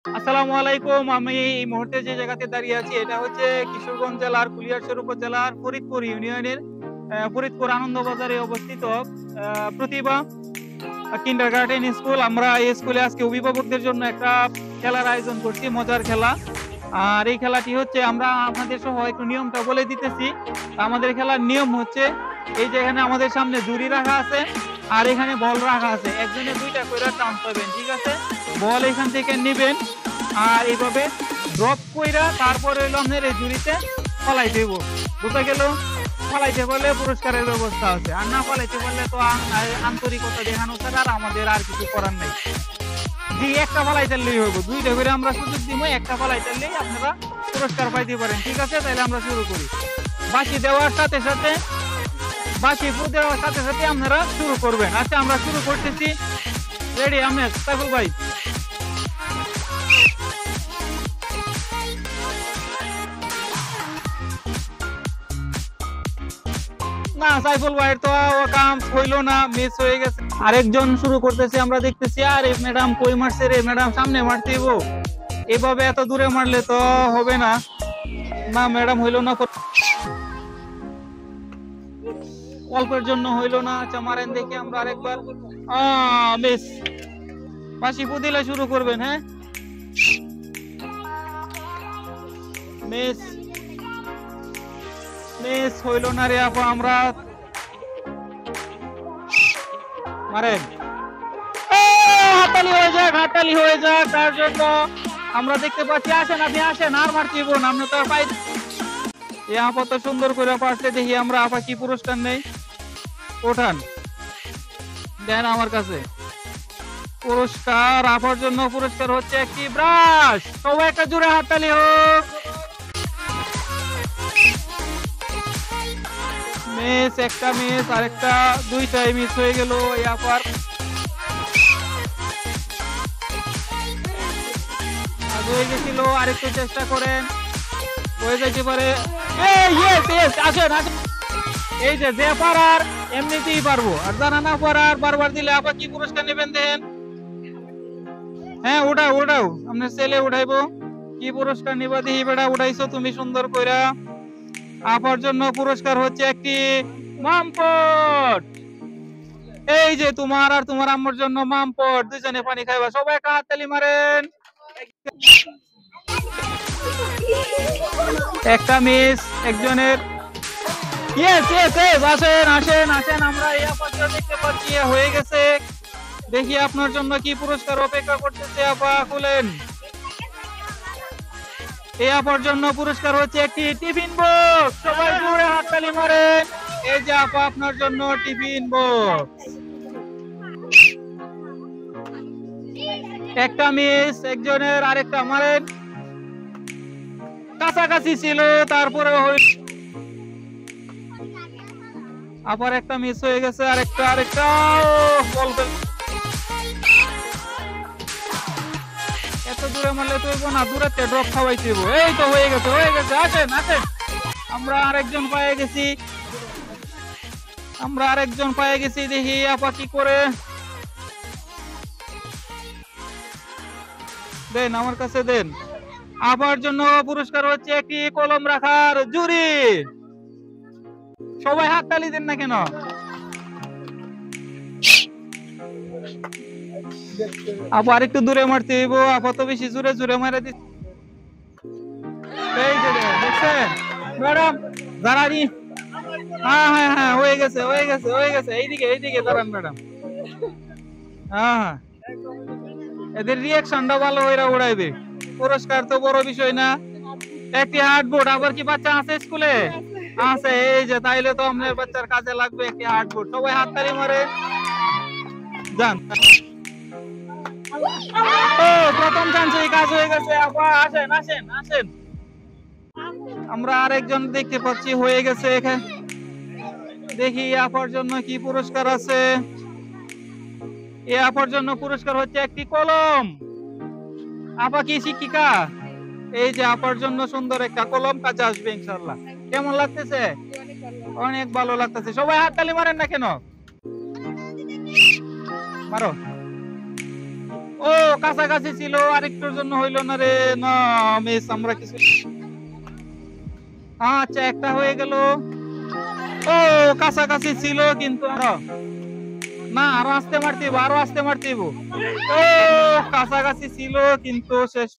আসসালামু আলাইকুম। আমি এই মুহূর্তে যে জায়গাতে দাঁড়িয়ে আছি এটা হচ্ছে কিশোরগঞ্জ জেলার কুলিয়ারচর উপজেলার ফরিদপুর ইউনিয়নের ফরিদপুর আনন্দবাজারে অবস্থিত প্রতিভা কিন্ডারগার্টেন স্কুল। আমরা এই স্কুলে আজকে অভিভাবকদের জন্য একটা খেলার আয়োজন করছি, মজার খেলা। আর এই খেলাটি হচ্ছে আমরা আপনাদের সহ একটু নিয়মটা বলে দিতেছি। আমাদের খেলার নিয়ম হচ্ছে এই যে এখানে আমাদের সামনে জুড়ি রাখা আছে আর এখানে বল রাখা আছে, একজনে দুইটা করে চান্স পাবেন, ঠিক আছে? বল এখান থেকে নিবেন আর এইভাবে ড্রপ কইরা তারপরে হইলো আপনার এই জুড়িতে ফলাই দেব। বুঝা গেল? ফলাইতে পারলে পুরস্কারের ব্যবস্থা আছে, আর না ফলাইতে পারলে তো আন্তরিকতা দেখানো ছাড়া আর আমাদের আর কিছু করার নাই। জি, একটা ফলাই চাললেই হইব, দুইটা করে আমরা সুযোগ দিব, একটা ফলাই চাললেই আপনারা পুরস্কার পাইতে পারেন, ঠিক আছে? তাহলে আমরা শুরু করি। বাকি দেওয়ার সাথে সাথে দেওয়ার সাথে সাথে আপনারা শুরু করবেন। আচ্ছা, আমরা শুরু করতেছি। রেডি আহমেদ, সাইফুল ভাই? না, সাইফুল ভাইয়ের তো কাম হইলো না, মিস হয়ে গেছে। আরেকজন শুরু করতেছে, আমরা দেখতেছি। আর এই ম্যাডাম কই মারছে রে? ম্যাডাম সামনে মারতে হইব, এভাবে এত দূরে মারলে তো হবে না। না ম্যাডাম, হইলো না, অল্পের জন্য হইলো না। আচ্ছা মারেন দেখি আমরা আরেকবার। মিস। বাসি পুদিলা শুরু করবেন, হ্যাঁ? মিস মিস হইল না রে আপা, আমরা মারেন। হাততালি হয়ে যাক, হাততালি হয়ে যাক তার জন্য। আমরা দেখতে পাচ্ছি, আসেন আপনি, আসেন, আর মারছি বোন, আপনি তো পাই। এ আপা তো সুন্দর করে পারছে, দেখি আমরা আপা কি পুরস্কার নেই। ওঠান, দেন আমার কাছে পুরস্কার। আপার জন্য পুরস্কার হচ্ছে একটি ব্রাশ। সবাই একটা জোরে হাততালি হোক। মিস, একটা মিস, আরেকটা, দুইটাই মিস হয়ে গেল। এই আপার হয়ে গেছিল, আরেকটু চেষ্টা করেন, হয়ে যাইতে পারে। আসেন আসেন, এই যে যে পারার এমনিতেই পারবো, আর জানা না পারার বারবার দিলে আপা কি পুরস্কার নেবেন দেন? হ্যাঁ উঠাও উঠাও, আপনার ছেলে উঠাইবো। কি পুরস্কার নিবা দেখি? বেড়া উঠাইছো তুমি সুন্দর কইরা। আপার জন্য পুরস্কার হচ্ছে একটি মামপট। এই যে তোমার আর তোমার আম্মুর জন্য মামপট, দুইজনে পানি খাইবা। সবাই একটা হাততালি মারেন। একটা মিস একজনের। আসেন আসেন আসেন, আমরা এই আপাতত দেখতে পাচ্ছি হয়ে গেছে। দেখি আপনার জন্য কি পুরস্কার অপেক্ষা করতেছে। আপা খুলেন। এই আপার জন্য পুরস্কার হচ্ছে একটি টিফিন বক্স। সবাই জোরে হাততালি মারেন। এই যে আপা, আপনার জন্য টিফিন বক্স। একটা মিস একজনের, আরেকটা মারেন। কাছাকাছি ছিল, তারপরে আবার একটা মিস হয়ে গেছে। আরেকটা আরেকটা এত দূরে মারলে তো না, দূরে ড্রপ খাওয়াইতে। এই তো হয়ে গেছে, হয়ে গেছে। আসেন আসেন, আমরা আরেকজন পেয়ে গেছি, আমরা আরেকজন পেয়ে গেছি। দেখি আপা কি করে। দেন আমার কাছে দেন। আপার জন্য পুরস্কার হচ্ছে একটি কলম রাখার জুড়ি। সবাই হাততালি দেন না কেন? আপা আরেকটু দূরে মারতে হইব, আপা তো বেশি জোরে জোরে মারে দিচ্ছে। এই যে দেখছেন ম্যাডাম, দাঁড়ানি। হ্যাঁ হ্যাঁ হ্যাঁ, হয়ে গেছে হয়ে গেছে হয়ে গেছে। এইদিকে এইদিকে দাঁড়ান ম্যাডাম। হ্যাঁ, এদের রিয়াকশনটা ভালো হইরা উড়াইবে। পুরস্কার তো বড় বিষয় না, একটি হার্ডবোর্ড। আবার কি বাচ্চা আছে স্কুলে? আছে, এই যে তাইলে তো আপনার বাচ্চার কাজে লাগবে একটি হার্ডবোর্ড। সবাই হাততালি মারে যান। ও, প্রথম চান্সে কাজ হয়ে গেছে। আপা আসেন আসেন আসেন, আমরা আরেকজন দেখতে পাচ্ছি হয়ে গেছে এখানে। দেখি আপার জন্য কি পুরস্কার আছে। এ আপার জন্য পুরস্কার হচ্ছে একটি কলম। আপা কি শিক্ষিকা? এই যে আপার জন্য সুন্দর একটা কলম, কাজে আসবে ইনশাআল্লাহ। কেমন লাগতেছে? অনেক ভালো লাগতেছে। সবাই হাততালি মারেন না কেন? মারো। ও কাছাকাছি ছিল, আরেকটুর জন্য হইলো না রে। না মিস, আমরা কিছু। আচ্ছা, একটা হয়ে গেল। ও কাছাকাছি ছিল কিন্তু আরো না, আরো আসতে মারতে হইবো, আরো আসতে মারতে হইবো। ও কাছাকাছি ছিল কিন্তু শেষ